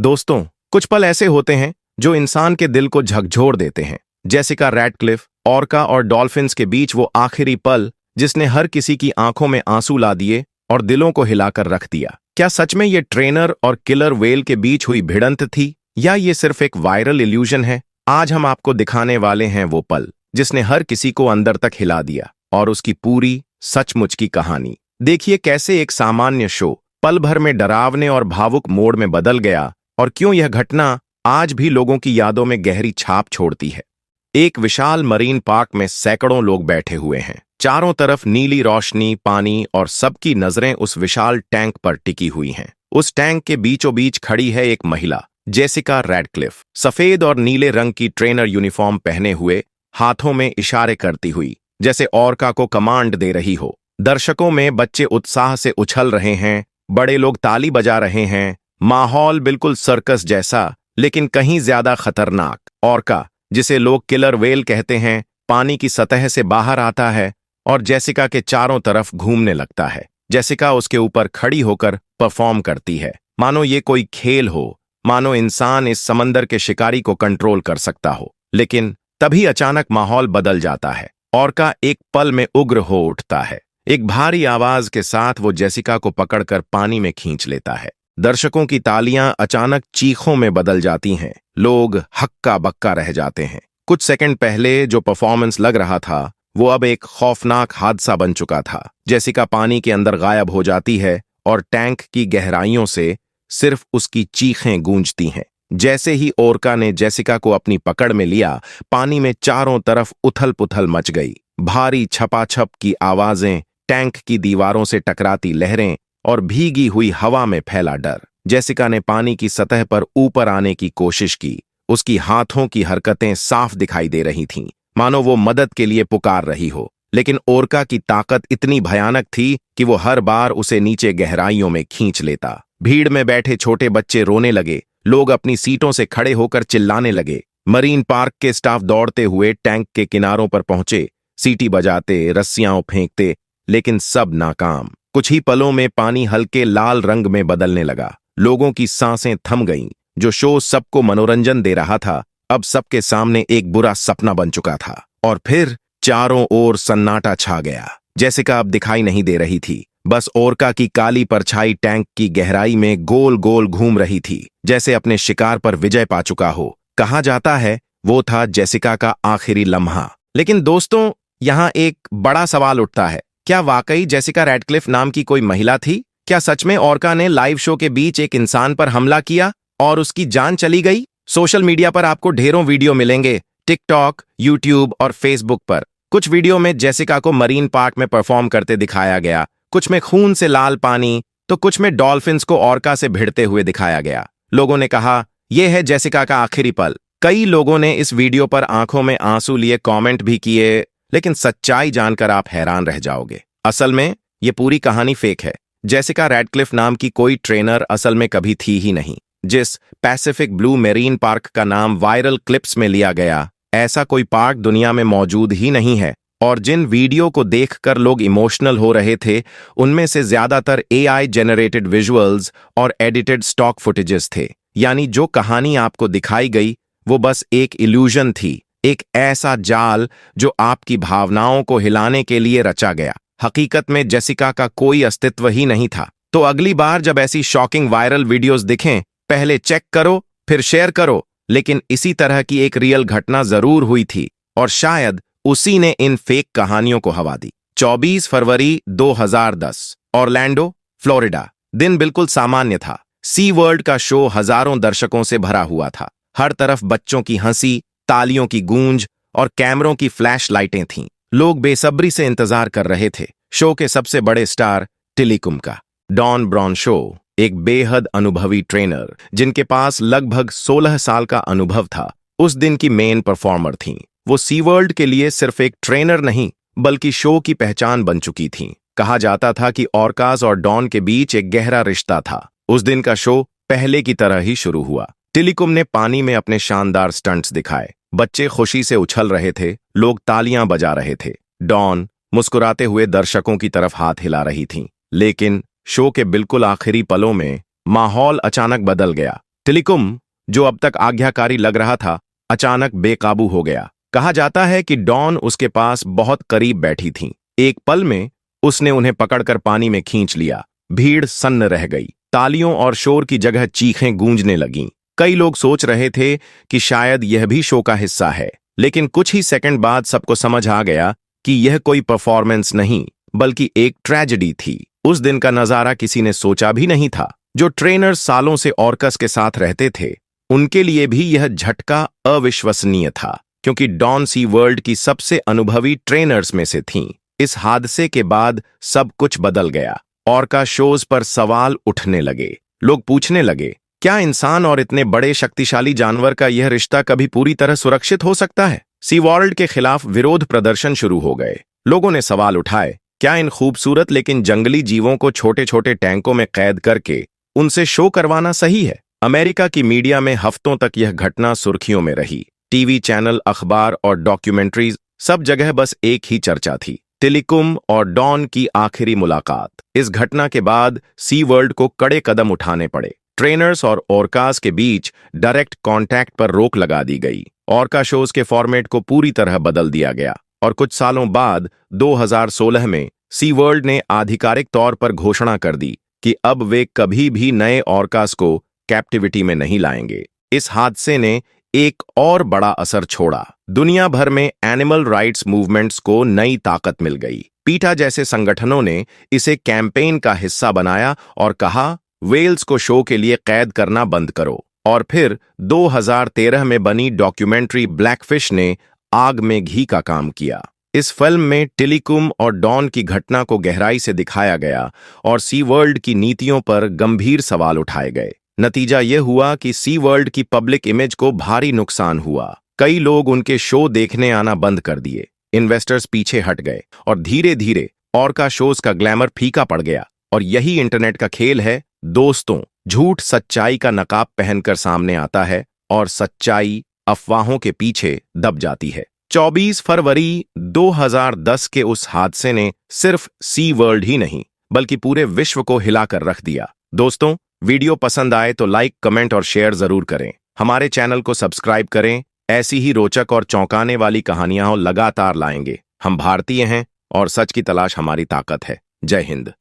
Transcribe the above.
दोस्तों, कुछ पल ऐसे होते हैं जो इंसान के दिल को झकझोर देते हैं। जेसिका रैडक्लिफ, ऑर्का और डॉल्फिन्स के बीच वो आखिरी पल जिसने हर किसी की आंखों में आंसू ला दिए और दिलों को हिलाकर रख दिया। क्या सच में ये ट्रेनर और किलर व्हेल के बीच हुई भिड़ंत थी या ये सिर्फ एक वायरल इल्यूजन है? आज हम आपको दिखाने वाले हैं वो पल जिसने हर किसी को अंदर तक हिला दिया और उसकी पूरी सचमुच की कहानी। देखिए कैसे एक सामान्य शो पल भर में डरावने और भावुक मोड़ में बदल गया और क्यों यह घटना आज भी लोगों की यादों में गहरी छाप छोड़ती है। एक विशाल मरीन पार्क में सैकड़ों लोग बैठे हुए हैं। चारों तरफ नीली रोशनी, पानी और सबकी नजरें उस विशाल टैंक पर टिकी हुई हैं। उस टैंक के बीचों बीच खड़ी है एक महिला, जेसिका रैडक्लिफ, सफेद और नीले रंग की ट्रेनर यूनिफॉर्म पहने हुए, हाथों में इशारे करती हुई जैसे ऑर्का को कमांड दे रही हो। दर्शकों में बच्चे उत्साह से उछल रहे हैं, बड़े लोग ताली बजा रहे हैं। माहौल बिल्कुल सर्कस जैसा, लेकिन कहीं ज्यादा खतरनाक। ऑर्का, जिसे लोग किलर व्हेल कहते हैं, पानी की सतह से बाहर आता है और जेसिका के चारों तरफ घूमने लगता है। जेसिका उसके ऊपर खड़ी होकर परफॉर्म करती है, मानो ये कोई खेल हो, मानो इंसान इस समंदर के शिकारी को कंट्रोल कर सकता हो। लेकिन तभी अचानक माहौल बदल जाता है। ऑर्का एक पल में उग्र हो उठता है। एक भारी आवाज के साथ वो जेसिका को पकड़कर पानी में खींच लेता है। दर्शकों की तालियां अचानक चीखों में बदल जाती हैं। लोग हक्का बक्का रह जाते हैं। कुछ सेकंड पहले जो परफॉर्मेंस लग रहा था वो अब एक खौफनाक हादसा बन चुका था। जेसिका पानी के अंदर गायब हो जाती है और टैंक की गहराइयों से सिर्फ उसकी चीखें गूंजती हैं। जैसे ही ओरका ने जेसिका को अपनी पकड़ में लिया, पानी में चारों तरफ उथल पुथल मच गई। भारी छपाछप की आवाजें, टैंक की दीवारों से टकराती लहरें और भीगी हुई हवा में फैला डर। जेसिका ने पानी की सतह पर ऊपर आने की कोशिश की। उसकी हाथों की हरकतें साफ दिखाई दे रही थीं, मानो वो मदद के लिए पुकार रही हो। लेकिन ओरका की ताकत इतनी भयानक थी कि वो हर बार उसे नीचे गहराइयों में खींच लेता। भीड़ में बैठे छोटे बच्चे रोने लगे। लोग अपनी सीटों से खड़े होकर चिल्लाने लगे। मरीन पार्क के स्टाफ दौड़ते हुए टैंक के किनारों पर पहुंचे, सीटी बजाते, रस्सियां फेंकते, लेकिन सब नाकाम। कुछ ही पलों में पानी हल्के लाल रंग में बदलने लगा। लोगों की सांसें थम गईं। जो शो सबको मनोरंजन दे रहा था, अब सबके सामने एक बुरा सपना बन चुका था। और फिर चारों ओर सन्नाटा छा गया। जेसिका अब दिखाई नहीं दे रही थी। बस ओरका की काली परछाई टैंक की गहराई में गोल गोल घूम रही थी, जैसे अपने शिकार पर विजय पा चुका हो। कहा जाता है वो था जेसिका का आखिरी लम्हा। लेकिन दोस्तों, यहां एक बड़ा सवाल उठता है, क्या वाकई जेसिका रैडक्लिफ नाम की कोई महिला थी? क्या सच में ऑर्का ने लाइव शो के बीच एक इंसान पर हमला किया और उसकी जान चली गई? सोशल मीडिया पर आपको ढेरों वीडियो मिलेंगे, टिकटॉक, यूट्यूब और फेसबुक पर। कुछ वीडियो में जेसिका को मरीन पार्क में परफॉर्म करते दिखाया गया, कुछ में खून से लाल पानी, तो कुछ में डॉल्फिन्स को ऑर्का से भिड़ते हुए दिखाया गया। लोगों ने कहा यह है जेसिका का आखिरी पल। कई लोगों ने इस वीडियो पर आंखों में आंसू लिए कमेंट भी किए, लेकिन सच्चाई जानकर आप हैरान रह जाओगे। असल में ये पूरी कहानी फेक है। जेसिका रैडक्लिफ नाम की कोई ट्रेनर असल में कभी थी ही नहीं। जिस पैसिफिक ब्लू मेरीन पार्क का नाम वायरल क्लिप्स में लिया गया, ऐसा कोई पार्क दुनिया में मौजूद ही नहीं है। और जिन वीडियो को देखकर लोग इमोशनल हो रहे थे, उनमें से ज्यादातर एआई जनरेटेड विजुअल्स और एडिटेड स्टॉक फुटेजेस थे। यानी जो कहानी आपको दिखाई गई वो बस एक इल्यूजन थी, एक ऐसा जाल जो आपकी भावनाओं को हिलाने के लिए रचा गया। हकीकत में जेसिका का कोई अस्तित्व ही नहीं था। तो अगली बार जब ऐसी शॉकिंग वायरल वीडियोस दिखें, पहले चेक करो, फिर शेयर करो। लेकिन इसी तरह की एक रियल घटना जरूर हुई थी और शायद उसी ने इन फेक कहानियों को हवा दी। 24 फरवरी 2010, ऑरलैंडो, फ्लोरिडा। दिन बिल्कुल सामान्य था। सी वर्ल्ड का शो हजारों दर्शकों से भरा हुआ था। हर तरफ बच्चों की हंसी, तालियों की गूंज और कैमरों की फ्लैश लाइटें थीं। लोग बेसब्री से इंतजार कर रहे थे शो के सबसे बड़े स्टार टिलिकुम का। डॉन ब्रॉनशो, एक बेहद अनुभवी ट्रेनर जिनके पास लगभग 16 साल का अनुभव था, उस दिन की मेन परफॉर्मर थीं। वो सी वर्ल्ड के लिए सिर्फ एक ट्रेनर नहीं, बल्कि शो की पहचान बन चुकी थीं। कहा जाता था कि ऑर्काज और डॉन के बीच एक गहरा रिश्ता था। उस दिन का शो पहले की तरह ही शुरू हुआ। टिलिकुम ने पानी में अपने शानदार स्टंट्स दिखाए। बच्चे खुशी से उछल रहे थे, लोग तालियां बजा रहे थे। डॉन मुस्कुराते हुए दर्शकों की तरफ हाथ हिला रही थीं। लेकिन शो के बिल्कुल आखिरी पलों में माहौल अचानक बदल गया। टिलिकुम, जो अब तक आज्ञाकारी लग रहा था, अचानक बेकाबू हो गया। कहा जाता है कि डॉन उसके पास बहुत करीब बैठी थी। एक पल में उसने उन्हें पकड़कर पानी में खींच लिया। भीड़ सन्न रह गई। तालियों और शोर की जगह चीखें गूंजने लगीं। कई लोग सोच रहे थे कि शायद यह भी शो का हिस्सा है, लेकिन कुछ ही सेकंड बाद सबको समझ आ गया कि यह कोई परफॉर्मेंस नहीं, बल्कि एक ट्रेजेडी थी। उस दिन का नजारा किसी ने सोचा भी नहीं था। जो ट्रेनर सालों से ऑर्कस के साथ रहते थे, उनके लिए भी यह झटका अविश्वसनीय था, क्योंकि डॉन सी वर्ल्ड की सबसे अनुभवी ट्रेनर्स में से थीं। इस हादसे के बाद सब कुछ बदल गया। ऑर्का शोज पर सवाल उठने लगे। लोग पूछने लगे, क्या इंसान और इतने बड़े शक्तिशाली जानवर का यह रिश्ता कभी पूरी तरह सुरक्षित हो सकता है? सी वर्ल्ड के खिलाफ विरोध प्रदर्शन शुरू हो गए। लोगों ने सवाल उठाए, क्या इन खूबसूरत लेकिन जंगली जीवों को छोटे छोटे टैंकों में कैद करके उनसे शो करवाना सही है? अमेरिका की मीडिया में हफ्तों तक यह घटना सुर्खियों में रही। टीवी चैनल, अखबार और डॉक्यूमेंट्रीज, सब जगह बस एक ही चर्चा थी, टिलिकुम और डॉन की आखिरी मुलाकात। इस घटना के बाद सी वर्ल्ड को कड़े कदम उठाने पड़े। ट्रेनर्स और ऑर्कास के बीच डायरेक्ट कांटेक्ट पर रोक लगा दी गई। ऑर्का शोज के फॉर्मेट को पूरी तरह बदल दिया गया और कुछ सालों बाद 2016 में सी वर्ल्ड ने आधिकारिक तौर पर घोषणा कर दी कि अब वे कभी भी नए ऑर्कास को कैप्टिविटी में नहीं लाएंगे। इस हादसे ने एक और बड़ा असर छोड़ा। दुनिया भर में एनिमल राइट्स मूवमेंट्स को नई ताकत मिल गई। पीटा जैसे संगठनों ने इसे कैंपेन का हिस्सा बनाया और कहा, वेल्स को शो के लिए कैद करना बंद करो। और फिर 2013 में बनी डॉक्यूमेंट्री ब्लैकफिश ने आग में घी का काम किया। इस फिल्म में टिलिकुम और डॉन की घटना को गहराई से दिखाया गया और सी वर्ल्ड की नीतियों पर गंभीर सवाल उठाए गए। नतीजा यह हुआ कि सी वर्ल्ड की पब्लिक इमेज को भारी नुकसान हुआ। कई लोग उनके शो देखने आना बंद कर दिए, इन्वेस्टर्स पीछे हट गए और धीरे धीरे ऑर्का शोज का ग्लैमर फीका पड़ गया। और यही इंटरनेट का खेल है दोस्तों। झूठ सच्चाई का नकाब पहनकर सामने आता है और सच्चाई अफवाहों के पीछे दब जाती है। 24 फरवरी 2010 के उस हादसे ने सिर्फ सी वर्ल्ड ही नहीं, बल्कि पूरे विश्व को हिलाकर रख दिया। दोस्तों, वीडियो पसंद आए तो लाइक, कमेंट और शेयर जरूर करें। हमारे चैनल को सब्सक्राइब करें। ऐसी ही रोचक और चौंकाने वाली कहानियां लगातार लाएंगे। हम भारतीय हैं और सच की तलाश हमारी ताकत है। जय हिंद।